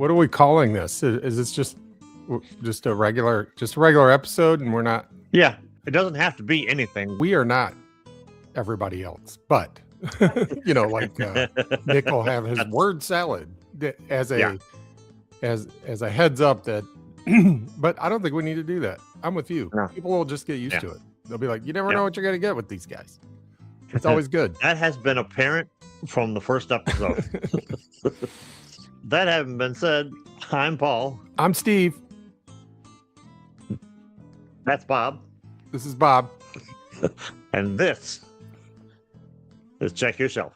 What are we calling this? Is this just a regular episode, and we're not? Yeah, it doesn't have to be anything. We are not everybody else, but like Nick will have his word salad as a heads up that. But I don't think we need to do that. I'm with you. No. People will just get used to it. They'll be like, you never know what you're going to get with these guys. It's always good. That has been apparent from the first episode. That having been said, I'm Paul. I'm Steve. That's Bob. This is Bob. And this is Check Your Shelf.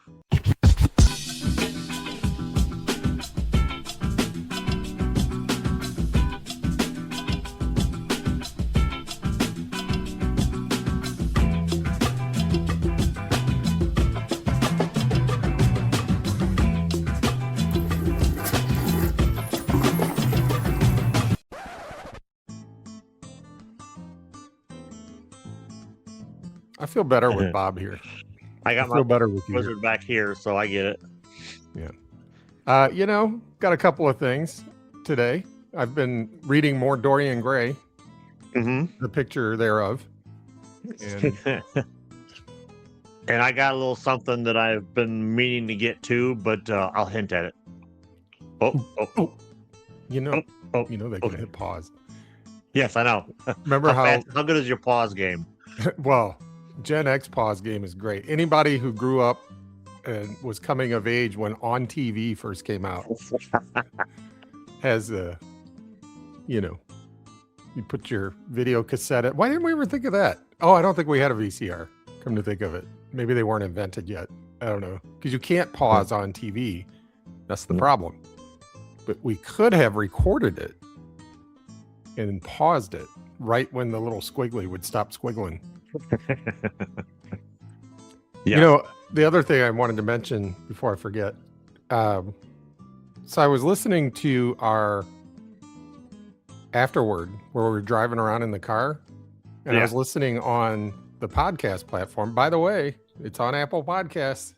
I feel better with Bob here. I feel better with you wizard back here, so I get it. Yeah. Got a couple of things today. I've been reading more Dorean Gray. Mm-hmm. The picture thereof. And I got a little something that I've been meaning to get to, but I'll hint at it. Oh. They can hit pause. Yes, I know. Remember how good is your pause game? Well, Gen X pause game is great. Anybody who grew up and was coming of age when On TV first came out has you put your video cassette in. Why didn't we ever think of that? Oh, I don't think we had a VCR, come to think of it. Maybe they weren't invented yet. I don't know. Because you can't pause on TV. That's the problem. But we could have recorded it and paused it right when the little squiggly would stop squiggling. Yeah. The other thing I wanted to mention before I forget. So I was listening to our afterward where we were driving around in the car, and I was listening on the podcast platform. By the way, it's on Apple Podcasts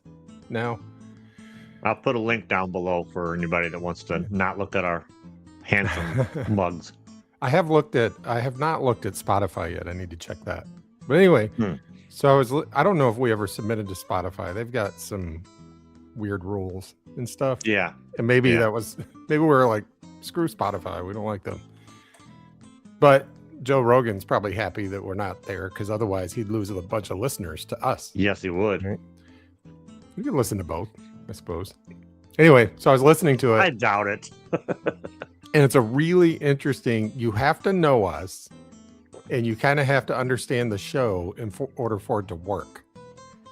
now. I'll put a link down below for anybody that wants to not look at our handsome mugs. I have not looked at Spotify yet. I need to check that. But anyway, so I don't know if we ever submitted to Spotify. They've got some weird rules and stuff. Yeah. And maybe we were like, screw Spotify. We don't like them. But Joe Rogan's probably happy that we're not there, because otherwise he'd lose a bunch of listeners to us. Yes, he would. Right? You can listen to both, I suppose. Anyway, so I was listening to it. I doubt it. And it's a really interesting, you have to know us, and you kind of have to understand the show in order for it to work.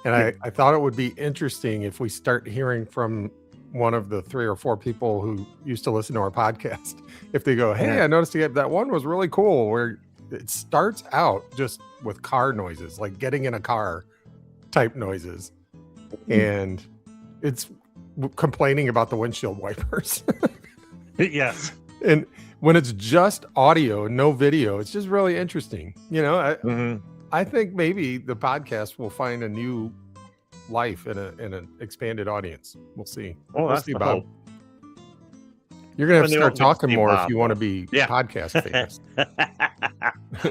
And I thought it would be interesting if we start hearing from one of the 3 or 4 people who used to listen to our podcast. If they go, hey, I noticed that one was really cool, where it starts out just with car noises, like getting in a car type noises. And it's complaining about the windshield wipers. Yes. And when it's just audio and no video, it's just really interesting. I think maybe the podcast will find a new life in an expanded audience. We'll see. Oh, that's the hope. You're gonna have to start talking more if you want to be podcast famous.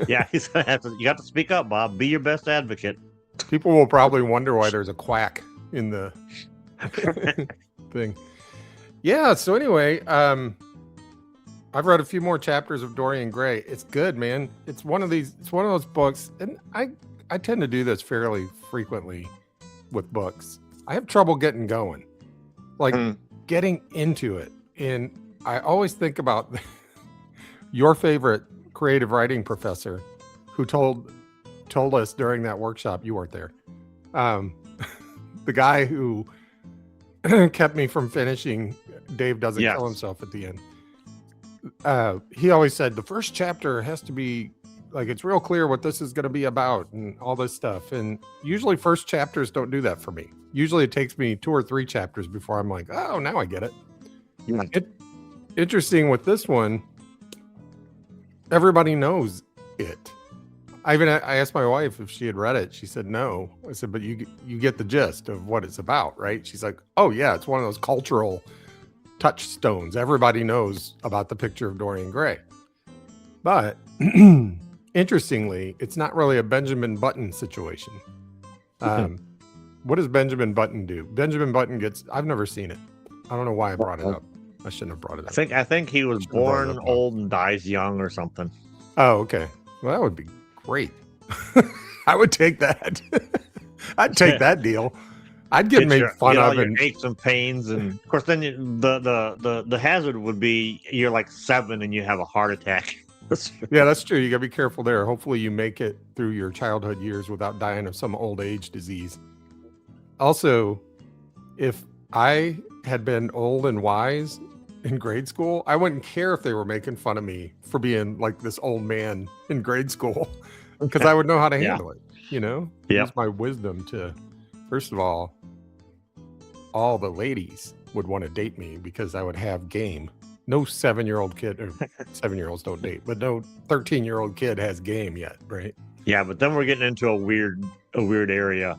Yeah, he's gonna have to. You got to speak up, Bob. Be your best advocate. People will probably wonder why there's a quack in the thing. Yeah. So anyway, I've read a few more chapters of Dorean Gray. It's good, man. It's one of those books, and I tend to do this fairly frequently with books. I have trouble getting going, like getting into it. And I always think about your favorite creative writing professor who told us during that workshop, you weren't there. The guy who kept me from finishing Dave Doesn't Kill Himself at the end. He always said the first chapter has to be like, it's real clear what this is going to be about and all this stuff. And usually first chapters don't do that for me. Usually it takes me 2 or 3 chapters before I'm like, oh, now I get it. Interesting with this one, everybody knows it. I asked my wife if she had read it. She said no. I said, but you get the gist of what it's about, right? She's like, oh yeah, it's one of those cultural touchstones. Everybody knows about the picture of Dorian Gray. But interestingly, it's not really a Benjamin Button situation. What does Benjamin Button do? Benjamin Button I've never seen it. I don't know why I brought it up. I shouldn't have brought it up. I think he was born old and dies young or something. Oh, okay. Well, that would be great. I would take that. I'd take that deal. I'd get made fun of and aches and pains, and of course, then the hazard would be you're like 7 and you have a heart attack. Yeah, that's true. You gotta be careful there. Hopefully, you make it through your childhood years without dying of some old age disease. Also, if I had been old and wise in grade school, I wouldn't care if they were making fun of me for being like this old man in grade school, because I would know how to handle it. Use my wisdom to. First of all the ladies would want to date me because I would have game. No 7-year-old kid, or 7-year-olds don't date, but no 13-year-old kid has game yet, right? Yeah, but then we're getting into a weird area.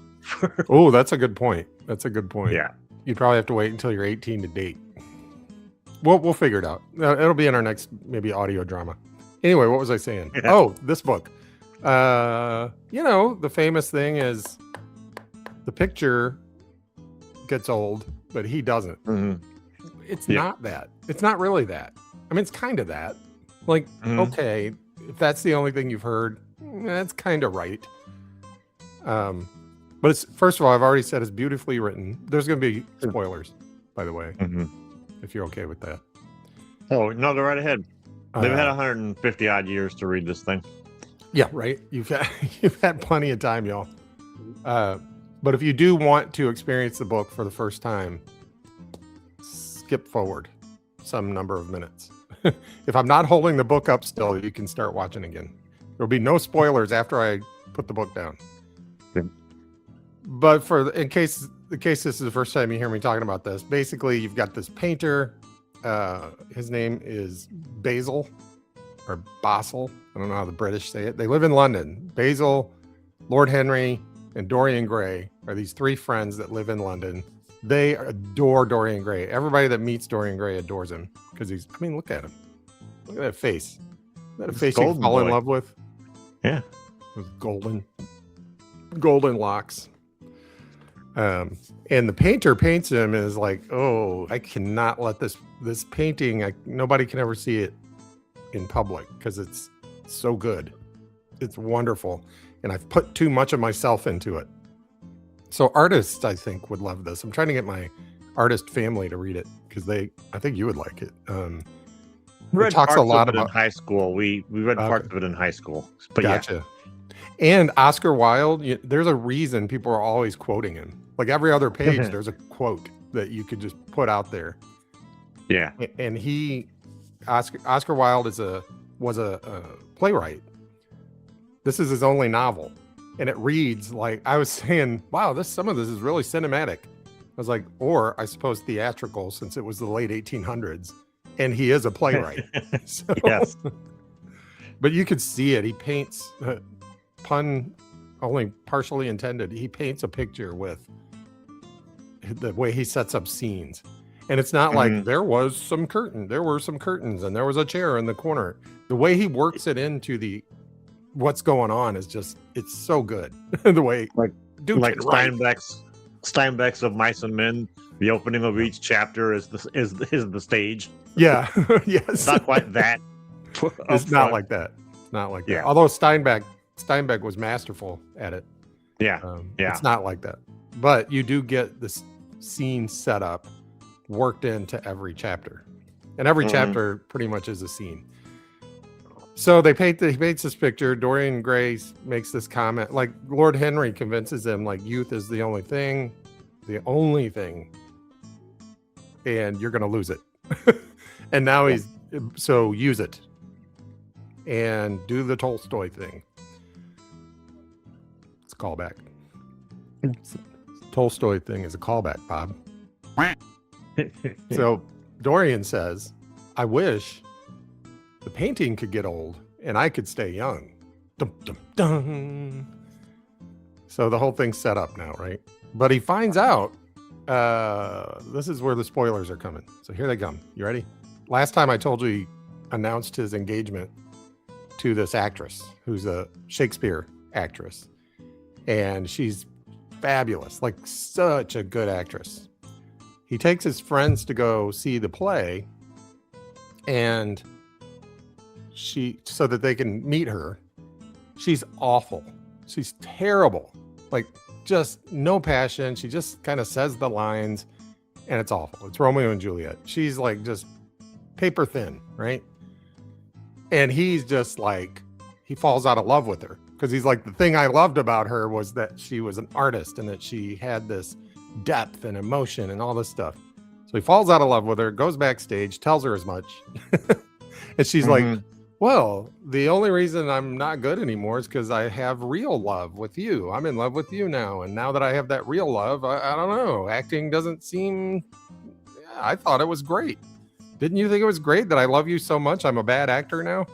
Oh, that's a good point. Yeah. You probably have to wait until you're 18 to date. We'll figure it out. It'll be in our next maybe audio drama. Anyway, what was I saying? Oh, this book. The famous thing is the picture gets old, but he doesn't. Mm-hmm. It's not that. It's not really that. I mean, it's kind of that. Like, okay, if that's the only thing you've heard, that's kind of right. But it's, first of all, I've already said it's beautifully written. There's going to be spoilers, by the way, if you're okay with that. Oh, no, go right ahead. They've had 150 odd years to read this thing. Yeah, right. You've had plenty of time, y'all. But if you do want to experience the book for the first time, skip forward some number of minutes. If I'm not holding the book up still, you can start watching again. There'll be no spoilers after I put the book down. Okay. But in case this is the first time you hear me talking about this, basically you've got this painter. His name is Basil or Basel. I don't know how the British say it. They live in London. Basil, Lord Henry, and Dorian Gray are these 3 friends that live in London. They adore Dorian Gray. Everybody that meets Dorian Gray adores him because look at him. Look at that face. Is that a face you fall in love with? Yeah. With golden locks. And the painter paints him and is like, oh, I cannot let this painting, nobody can ever see it in public because it's so good. It's wonderful. And I've put too much of myself into it. So artists, I think, would love this. I'm trying to get my artist family to read it because I think you would like it. It talks a lot about in high school. We read parts of it in high school. But gotcha. Yeah. And Oscar Wilde, there's a reason people are always quoting him. Like every other page, there's a quote that you could just put out there. Yeah. And Oscar Wilde was a playwright. This is his only novel. And it reads like, I was saying, wow, some of this is really cinematic. I was like, or I suppose theatrical, since it was the late 1800s. And he is a playwright. So, yes. But you could see it. He paints, pun only partially intended, he paints a picture with the way he sets up scenes. And it's not like there were some curtains and there was a chair in the corner. The way he works it into what's going on is just, it's so good. The way like Steinbeck's of Mice and Men, the opening of each chapter is the stage. Yeah. Yes. Not quite that. It's not like that. Not like that. Although Steinbeck was masterful at it. Yeah. It's not like that. But you do get this scene set up, worked into every chapter. And every chapter pretty much is a scene. So he paints this picture. Dorian Gray makes this comment, like Lord Henry convinces him like youth is the only thing, and you're going to lose it. And now so use it and do the Tolstoy thing. It's a callback. Tolstoy thing is a callback, Bob. So Dorian says, I wish the painting could get old and I could stay young. Dum, dum, dum. So the whole thing's set up now, right? But he finds out this is where the spoilers are coming. So here they come. You ready? Last time I told you he announced his engagement to this actress who's a Shakespeare actress. And she's fabulous, like such a good actress. He takes his friends to go see the play and so that they can meet her. She's awful. She's terrible. Like just no passion. She just kind of says the lines and it's awful. It's Romeo and Juliet. She's like just paper thin, right? And he's just like, he falls out of love with her because he's like, the thing I loved about her was that she was an artist and that she had this depth and emotion and all this stuff. So he falls out of love with her, goes backstage, tells her as much. And she's like, well, the only reason I'm not good anymore is because I have real love with you. I'm in love with you now. And now that I have that real love, I don't know. Acting doesn't seem, I thought it was great. Didn't you think it was great that I love you so much? I'm a bad actor now.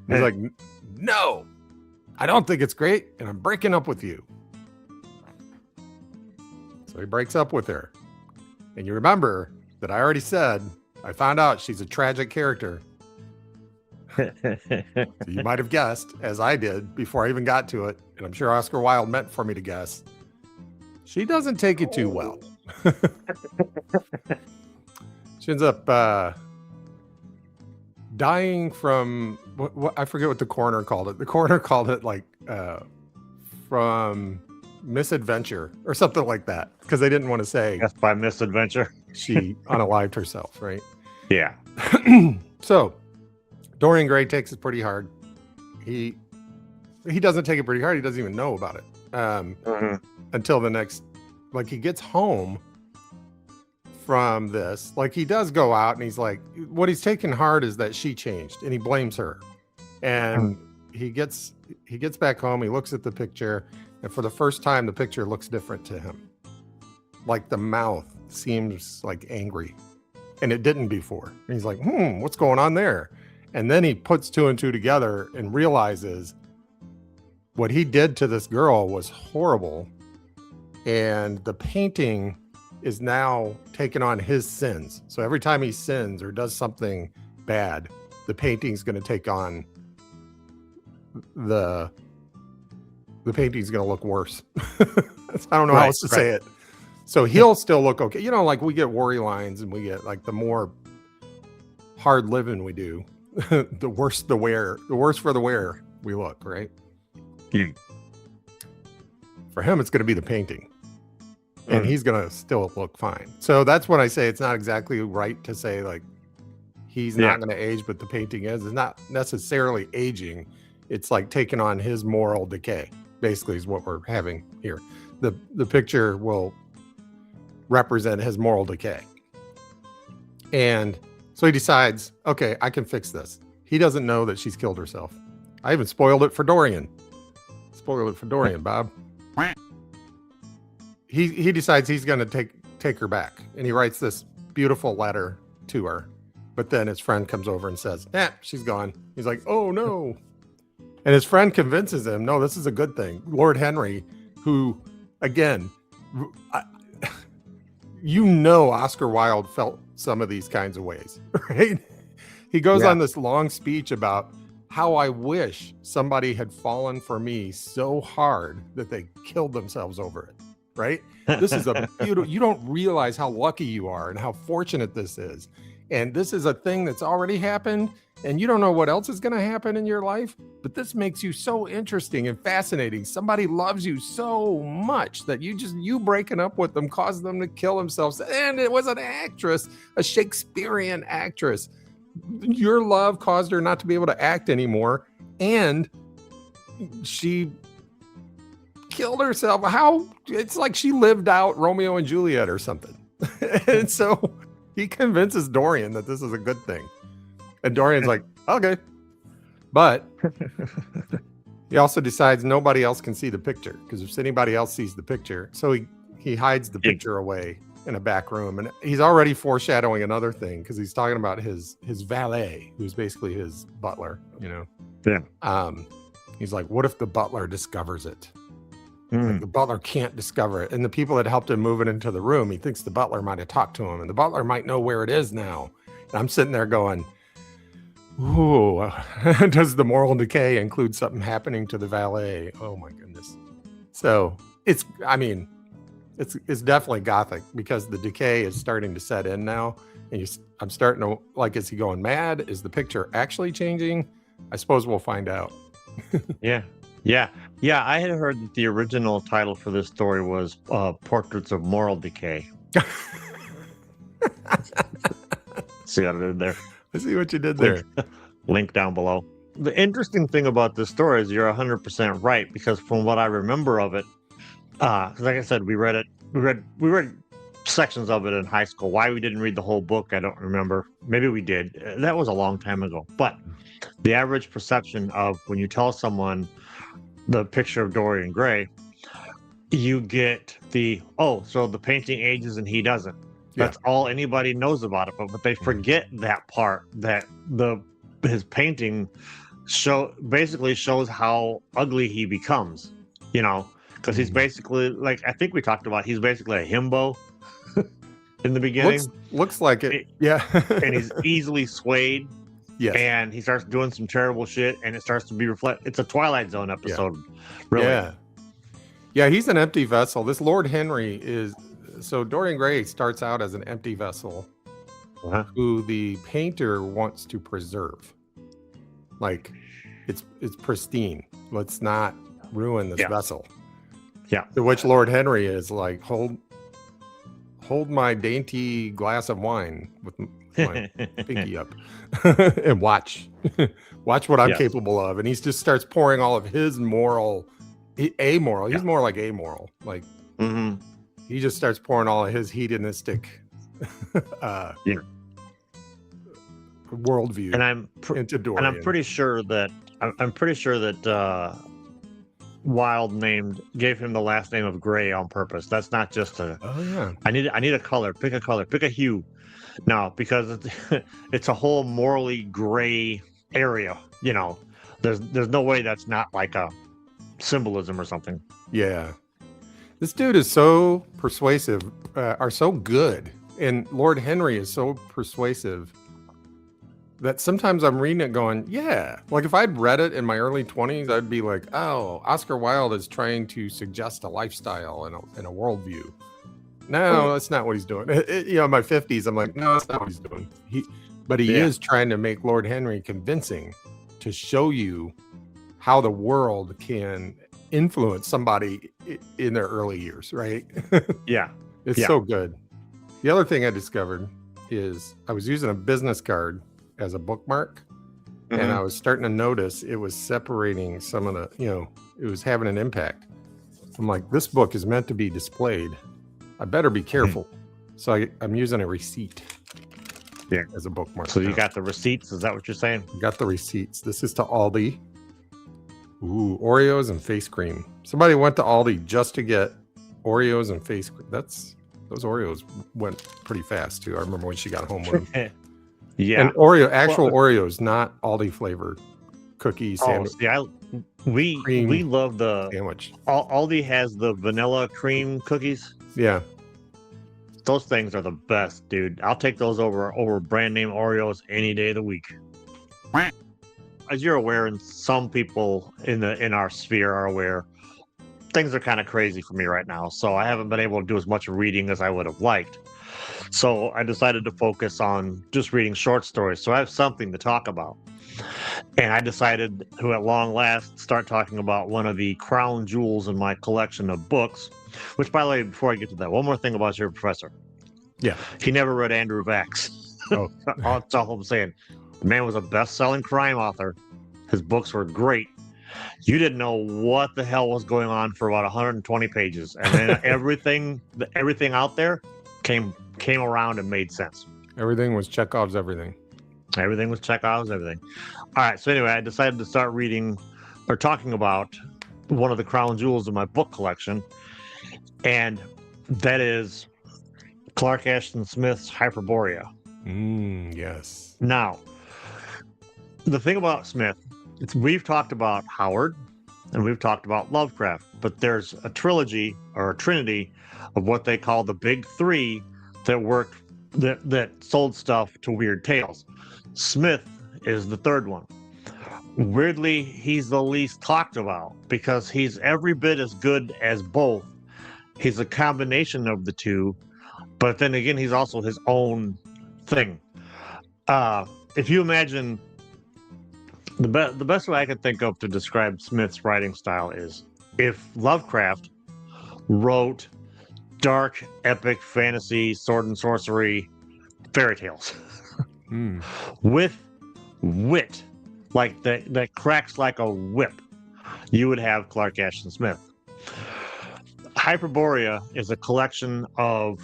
He's like, no, I don't think it's great. And I'm breaking up with you. So he breaks up with her. And you remember that I already said, I found out she's a tragic character. So you might have guessed, as I did before I even got to it. And I'm sure Oscar Wilde meant for me to guess. She doesn't take it too well. She ends up dying from what I forget what the coroner called it. The coroner called it like from misadventure or something like that because they didn't want to say Death by misadventure. She unalived herself, right? Yeah. So Dorian Gray takes it pretty hard. He doesn't take it pretty hard. He doesn't even know about it until the next, like he gets home from this. Like he does go out and he's like, what he's taking hard is that she changed and he blames her. And he gets back home. He looks at the picture and for the first time, the picture looks different to him. Like the mouth seems like angry and it didn't before. And he's like, what's going on there? And then he puts two and two together and realizes what he did to this girl was horrible. And the painting is now taking on his sins. So every time he sins or does something bad, the painting's going to take on the painting's going to look worse. I don't know how else to say it. So he'll still look okay. You know, like we get worry lines and we get like the more hard living we do, the worse the worse for the wear we look, right? For him, it's going to be the painting. And he's going to still look fine. So that's when I say it's not exactly right to say like he's not going to age, but the painting is. It's not necessarily aging. It's like taking on his moral decay, basically is what we're having here. The picture will represent his moral decay. And so he decides, okay, I can fix this. He doesn't know that she's killed herself. I even spoiled it for Dorian. Bob. He decides he's going to take her back, and he writes this beautiful letter to her. But then his friend comes over and says, she's gone. He's like, oh no. And his friend convinces him, no, this is a good thing. Lord Henry, who, again, Oscar Wilde felt some of these kinds of ways, right? He goes on this long speech about how I wish somebody had fallen for me so hard that they killed themselves over it. Right? This is a beautiful, you don't realize how lucky you are and how fortunate this is. And this is a thing that's already happened and you don't know what else is going to happen in your life, but this makes you so interesting and fascinating. Somebody loves you so much that you breaking up with them caused them to kill themselves. And it was an actress, a Shakespearean actress. Your love caused her not to be able to act anymore. And she killed herself. How? It's like she lived out Romeo and Juliet or something. And so he convinces Dorian that this is a good thing. And Dorian's like, okay. But he also decides nobody else can see the picture because if anybody else sees the picture, so he hides the picture away in a back room. And he's already foreshadowing another thing because he's talking about his valet, who's basically his butler, you know? Yeah. He's like, what if the butler discovers it? Like the butler can't discover it. And the people that helped him move it into the room, he thinks the butler might have talked to him, and the butler might know where it is now. And I'm sitting there going, ooh, does the moral decay include something happening to the valet? Oh my goodness. So it's definitely gothic, because the decay is starting to set in now. And I'm starting to, like, is he going mad? Is the picture actually changing? I suppose we'll find out. Yeah. I had heard that the original title for this story was Portraits of Moral Decay. See what I did there? I see what you did there. Link down below. The interesting thing about this story is you're 100% right, because from what I remember of it, like I said, we read sections of it in high school. Why we didn't read the whole book, I don't remember. Maybe we did. That was a long time ago. But the average perception of when you tell someone the picture of Dorian Gray, you get so the painting ages and he doesn't. That's all anybody knows about it. But they forget that part, that his painting basically shows how ugly he becomes, because he's basically, like, I think we talked about, he's basically a himbo in the beginning. Looks like it. Yeah. And he's easily swayed. Yes. And he starts doing some terrible shit, and it starts to be reflected. It's a Twilight Zone episode. Really. Yeah, he's an empty vessel. This Lord Henry is... So Dorian Gray starts out as an empty vessel who the painter wants to preserve. Like, it's pristine. Let's not ruin this vessel. Yeah. To which Lord Henry is like, hold my dainty glass of wine with my pinky up and watch what I'm capable of. And he just starts pouring all of his amoral. He's more like amoral. Like, he just starts pouring all of his hedonistic worldview into Dorian. And I'm pretty sure that Wilde gave him the last name of Gray on purpose. That's not just I need a color. Pick a color. Pick a hue. No, because it's a whole morally gray area. There's no way that's not like a symbolism or something. Yeah. This dude is so persuasive, are so good. And Lord Henry is so persuasive that sometimes I'm reading it going, yeah. Like, if I'd read it in my early 20s, I'd be like, oh, Oscar Wilde is trying to suggest a lifestyle and a worldview. No, that's not what he's doing. In my 50s, I'm like, no, that's not what he's doing. He is trying to make Lord Henry convincing to show you how the world can influence somebody in their early years, right? It's so good. The other thing I discovered is I was using a business card as a bookmark, and I was starting to notice it was separating some of the, it was having an impact. I'm like, this book is meant to be displayed. I better be careful. So I'm using a receipt as a bookmark. So you got the receipts? Is that what you're saying? I got the receipts. This is to Aldi. Ooh, Oreos and face cream. Somebody went to Aldi just to get Oreos and face cream. Those Oreos went pretty fast too. I remember when she got home with them. And Oreos, not Aldi flavored cookie sandwich. We love the sandwich. Aldi has the vanilla cream cookies. Yeah. Those things are the best, dude. I'll take those over brand name Oreos any day of the week. As you're aware, and some people in our sphere are aware, things are kind of crazy for me right now. So I haven't been able to do as much reading as I would have liked. So I decided to focus on just reading short stories. So I have something to talk about. And I decided to, at long last, start talking about one of the crown jewels in my collection of books. Which, by the way, before I get to that, one more thing about your professor. Yeah. He never read Andrew Vax. Oh. That's all I'm saying. The man was a best-selling crime author. His books were great. You didn't know what the hell was going on for about 120 pages. And then everything out there came around and made sense. Everything was Chekhov's everything. Everything was Chekhov's everything. All right. So anyway, I decided to start reading or talking about one of the crown jewels in my book collection. And that is Clark Ashton Smith's Hyperborea. Yes. Now, the thing about Smith, we've talked about Howard, and we've talked about Lovecraft, but there's a trilogy or a trinity of what they call the big three that worked that sold stuff to Weird Tales. Smith is the third one. Weirdly, he's the least talked about because he's every bit as good as both. He's a combination of the two, but then again, he's also his own thing. If you imagine the best way I can think of to describe Smith's writing style is if Lovecraft wrote dark, epic fantasy, sword and sorcery fairy tales with wit, like that cracks like a whip, you would have Clark Ashton Smith. Hyperborea is a collection of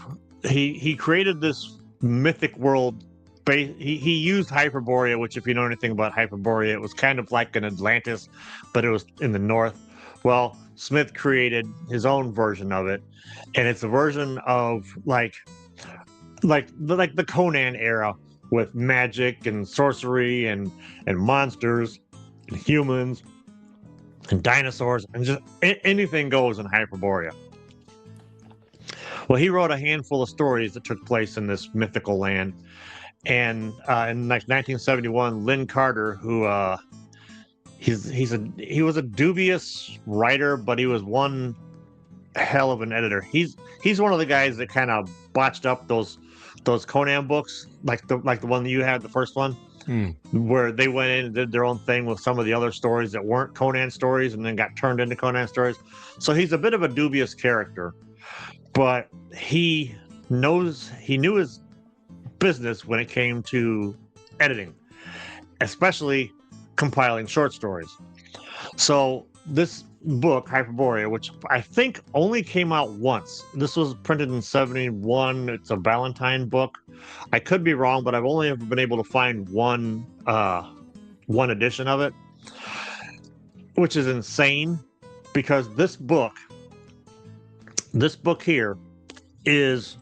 he created this mythic world. He used Hyperborea, which, if you know anything about Hyperborea, it was kind of like an Atlantis, but it was in the north. Well, Smith created his own version of it, and it's a version of like the Conan era with magic and sorcery and monsters and humans and dinosaurs and just anything goes in Hyperborea. Well, he wrote a handful of stories that took place in this mythical land. And in like 1971, Lynn Carter, who he was a dubious writer, but he was one hell of an editor. He's one of the guys that kind of botched up those Conan books, like the one that you had, the first one, where they went in and did their own thing with some of the other stories that weren't Conan stories, and then got turned into Conan stories. So he's a bit of a dubious character, but he knew his business when it came to editing, especially compiling short stories. So this book, Hyperborea, which I think only came out once. This was printed in 1971. It's a Valentine book. I could be wrong, but I've only ever been able to find one edition of it, which is insane because this book here is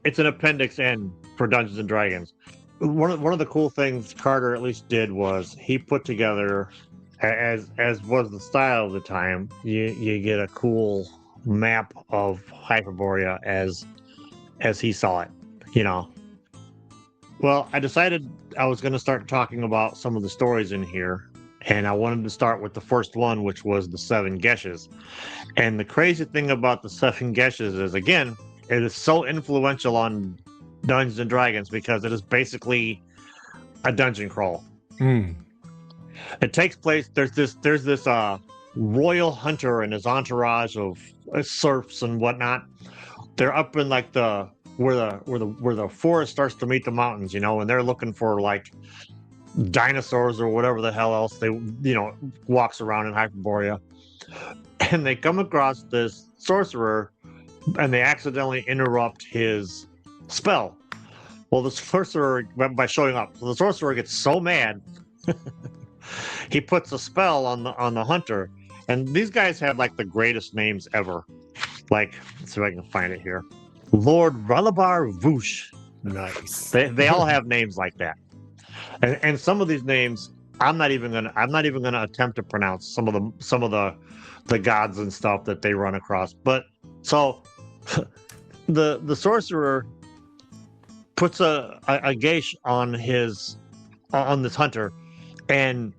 it's an appendix N for Dungeons and Dragons. One of the cool things Carter at least did was he put together, as was the style of the time, you get a cool map of Hyperborea as he saw it, you know. Well, I decided I was going to start talking about some of the stories in here, and I wanted to start with the first one, which was the Seven Geshes. And the crazy thing about the Seven Geshes is, again, it is so influential on Dungeons and Dragons because it is basically a dungeon crawl. It takes place. There's this royal hunter and his entourage of serfs and whatnot. They're up in like where the forest starts to meet the mountains, you know, and they're looking for like dinosaurs or whatever the hell else they walks around in Hyperborea, and they come across this sorcerer, and they accidentally interrupt his spell. Well, the sorcerer, by showing up, so the sorcerer gets so mad, he puts a spell on the hunter, and these guys have like the greatest names ever. Like, let's see if I can find it here. Lord Ralabar Voosh. Nice. They all have names like that. And some of these names I'm not even gonna attempt to pronounce some of the gods and stuff that they run across. But so the sorcerer puts a geish on this hunter, and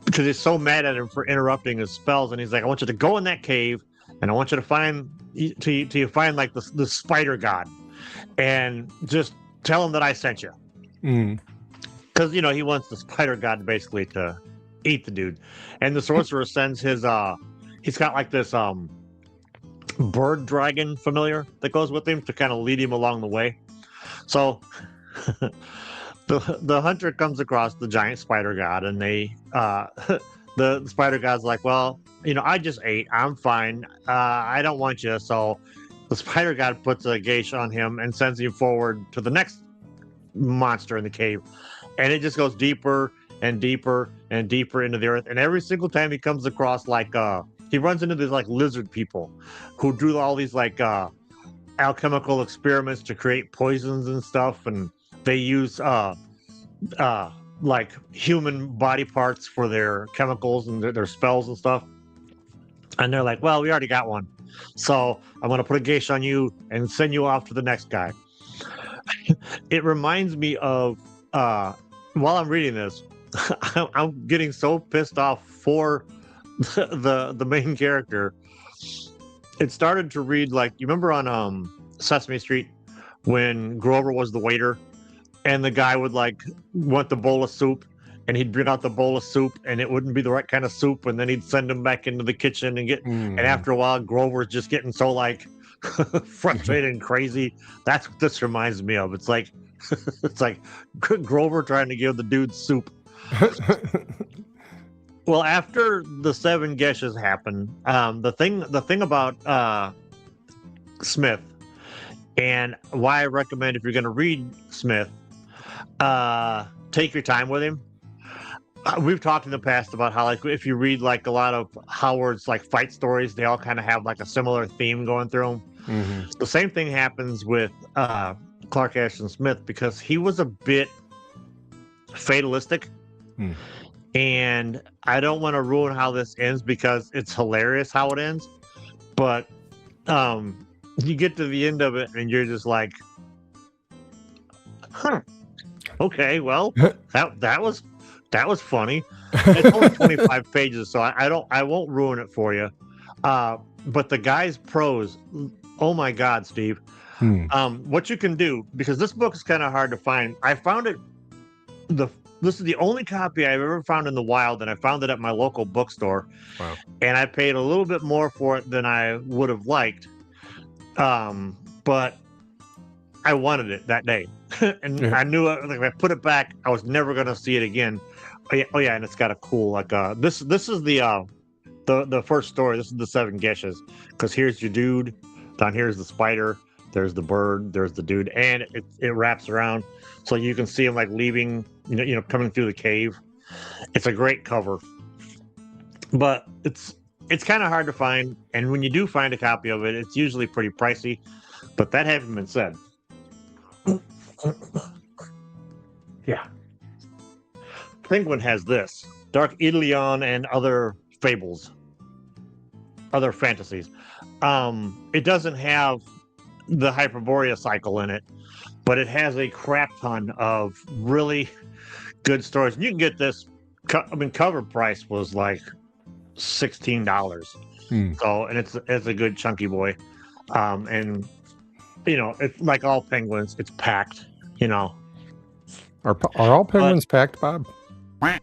because he's so mad at him for interrupting his spells, and he's like, I want you to go in that cave, and I want you to find like the spider god, and just tell him that I sent you. Because he wants the spider god basically to eat the dude. And the sorcerer sends his he's got like this bird dragon familiar that goes with him to kind of lead him along the way. So the hunter comes across the giant spider god, and they the spider god's like, well, I just ate, I'm fine, I don't want you. So the spider god puts a geish on him and sends him forward to the next monster in the cave, and it just goes deeper and deeper and deeper into the earth. And every single time he comes across he runs into these like lizard people who do all these like alchemical experiments to create poisons and stuff, and they use like human body parts for their chemicals and their spells and stuff. And they're like, well, we already got one. So I'm going to put a geisha on you and send you off to the next guy. It reminds me of, while I'm reading this, I'm getting so pissed off for the main character. It started to read like, you remember on Sesame Street when Grover was the waiter and the guy would like want the bowl of soup and he'd bring out the bowl of soup and it wouldn't be the right kind of soup and then he'd send him back into the kitchen and and after a while Grover's just getting so like frustrated and crazy. That's what this reminds me of. It's like it's like Grover trying to give the dude soup. Well, after the 7 geishas happen, the thing about Smith and why I recommend if you're going to read Smith, take your time with him. We've talked in the past about how like if you read like a lot of Howard's like fight stories, they all kind of have like a similar theme going through them. The same thing happens with Clark Ashton Smith because he was a bit fatalistic. And I don't want to ruin how this ends because it's hilarious how it ends. But you get to the end of it and you're just like, huh, okay, well, that was funny. It's only 25 pages, so I won't ruin it for you. But the guy's prose, oh my God, Steve. What you can do, because this book is kind of hard to find. I found it this is the only copy I've ever found in the wild, and I found it at my local bookstore. Wow. And I paid a little bit more for it than I would have liked. But I wanted it that day. And I knew like, if I put it back, I was never going to see it again. Oh yeah, and it's got a cool, like, this is the first story. This is the 7 geishas. Because here's your dude, down here's the spider, there's the bird, there's the dude, and it wraps around. So you can see him like leaving, coming through the cave. It's a great cover, but it's kind of hard to find. And when you do find a copy of it, it's usually pretty pricey. But that having been said, yeah, Penguin has this Dark Idolion and other fables, other fantasies. It doesn't have the Hyperborean Cycle in it, but it has a crap ton of really good stories. And you can get this. Cover price was like $16. So, and it's a good chunky boy. And it's like all Penguins. It's packed. Are all Penguins packed, Bob? I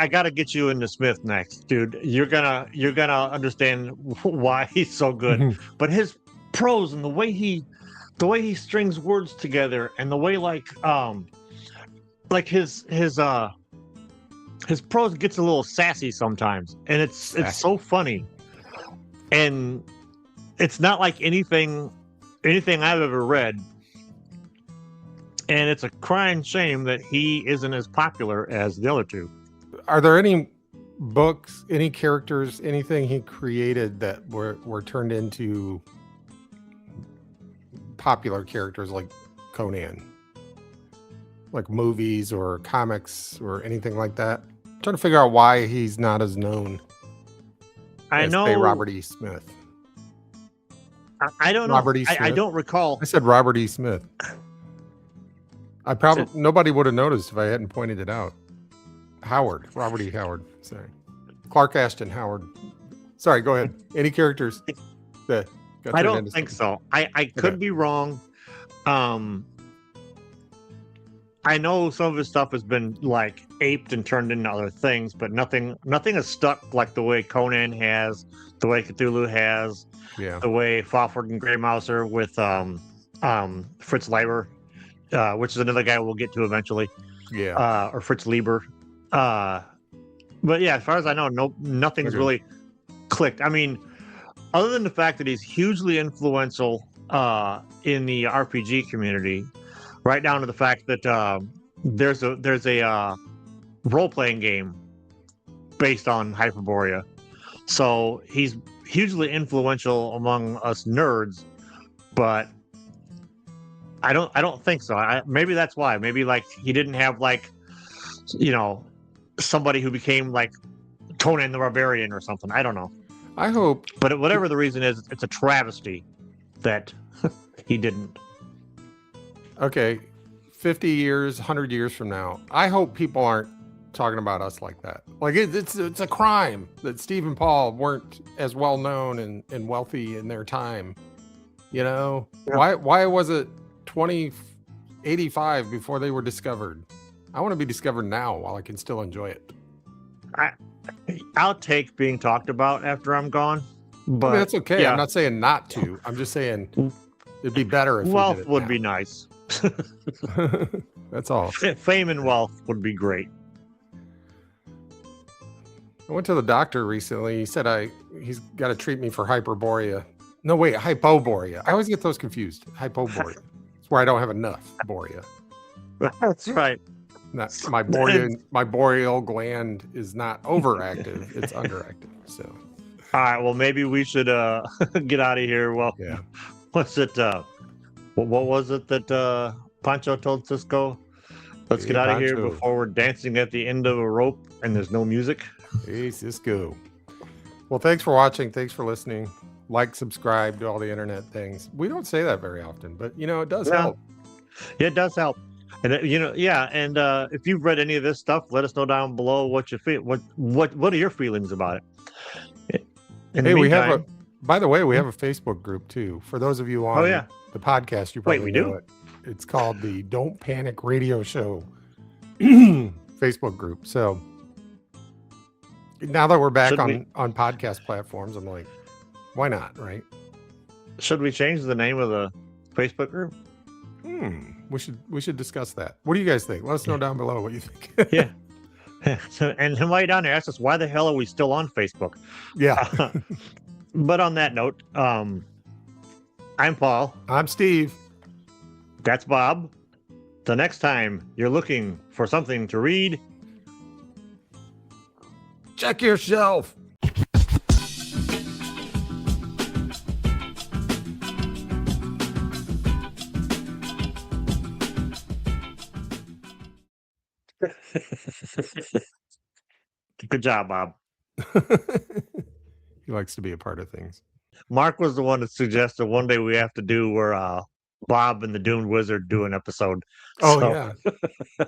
gotta get you into Smith next, dude. You're gonna understand why he's so good. But his prose and the way he strings words together and the way like his prose gets a little sassy sometimes, and it's so funny, and it's not like anything I've ever read, and it's a crying shame that he isn't as popular as the other two. Are there any books, any characters, anything he created that were turned into popular characters like Conan, like movies or comics or anything like that? I'm trying to figure out why he's not as known. I know Robert E. Smith. I don't know. Robert E. Smith. I don't recall. I said Robert E. Smith. Nobody would have noticed if I hadn't pointed it out. Robert E. Howard. Sorry, Clark Ashton Howard. Sorry, go ahead. Any characters that I don't think so. I could be wrong. I know some of his stuff has been like aped and turned into other things, but nothing is stuck like the way Conan has, the way Cthulhu has, the way Fafhrd and Grey Mouser with Fritz Leiber, which is another guy we'll get to eventually. Or Fritz Lieber. But yeah, as far as I know, nothing's really clicked. I mean, other than the fact that he's hugely influential in the RPG community, right down to the fact that there's a role-playing game based on Hyperborea. So he's hugely influential among us nerds, but I don't think so. Maybe that's why. Maybe like he didn't have like somebody who became like Conan the Barbarian or something. I don't know. I hope. But whatever the reason is, it's a travesty that he didn't. Okay, 50 years, 100 years from now, I hope people aren't talking about us like that. Like it's a crime that Steve and Paul weren't as well known and wealthy in their time. Yeah. Why was it 2085 before they were discovered? I want to be discovered now while I can still enjoy it. I'll take being talked about after I'm gone, but that's okay. I'm not saying not to. I'm just saying it'd be better if wealth we did it would now. be nice. That's all. Fame and wealth would be great. I went to the doctor recently. He said he's got to treat me for Hyperborea. No, wait, Hypoborea. I always get those confused. Hypoborea. It's where I don't have enough borea. That's right. My boreal gland is not overactive; it's underactive. So, all right. Well, maybe we should get out of here. Well, yeah. What's it? What was it that Pancho told Cisco? Let's get out of here before we're dancing at the end of a rope and there's no music. Hey, Cisco. Well, thanks for watching. Thanks for listening. Like, subscribe, do all the internet things. We don't say that very often, but it does help. Yeah, it does help. And and if you've read any of this stuff, let us know down below what you feel. What are your feelings about it? We have by the way, we have a Facebook group too. For those of you on the podcast, you probably know it. It's called the Don't Panic Radio Show Facebook group. So now that we're back on podcast platforms, I'm like, why not, right? Should we change the name of the Facebook group? We should discuss that. What do you guys think? Let us know down below what you think. Yeah. And while you're down there, ask us, why the hell are we still on Facebook? Yeah. But on that note, I'm Paul. I'm Steve. That's Bob. The next time you're looking for something to read, check your shelf. Good job, Bob. He likes to be a part of things. Mark was the one that suggested one day we have to do where Bob and the Dune Wizard do an episode. Oh, yeah.